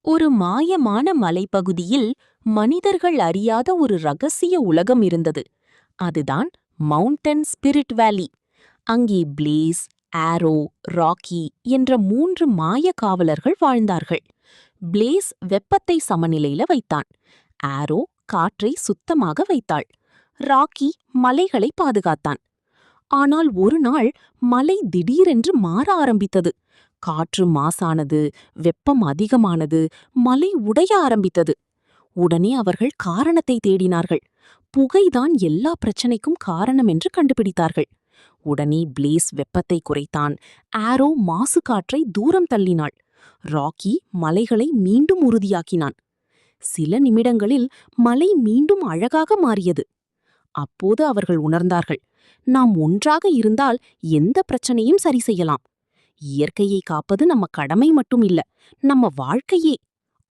ஒரு மாயமான மலைப்பகுதியில் மனிதர்கள் அறியாத ஒரு ரகசிய உலகம் இருந்தது. அதுதான் மவுண்டன் ஸ்பிரிட் வேலி. அங்கே பிளேஸ், ஆரோ, ராக்கி என்ற 3 மாய காவலர்கள் வாழ்ந்தார்கள். பிளேஸ் வெப்பத்தை சமநிலையில வைத்தான். ஆரோ காற்றை சுத்தமாக வைத்தாள். ராக்கி மலைகளை பாதுகாத்தான். ஆனால் ஒரு நாள் மலை திடீரென்று மாற ஆரம்பித்தது. காற்று மாசானது, வெப்பம் அதிகமானது, மலை உடைய ஆரம்பித்தது. உடனே அவர்கள் காரணத்தை தேடினார்கள். புகைதான் எல்லா பிரச்சனைக்கும் காரணம் என்று கண்டுபிடித்தார்கள். உடனே பிளேஸ் வெப்பத்தை குறைத்தான். ஆரோ மாசு காற்றை தூரம் தள்ளினாள். ராக்கி மலைகளை மீண்டும் உறுதியாக்கினான். சில நிமிடங்களில் மலை மீண்டும் அழகாக மாறியது. அப்போது அவர்கள் உணர்ந்தார்கள், நாம் ஒன்றாக இருந்தால் எந்த பிரச்சனையும் சரி செய்யலாம். இயற்கையை காப்பது நம்ம கடமை மட்டும் இல்ல, நம்ம வாழ்க்கையே.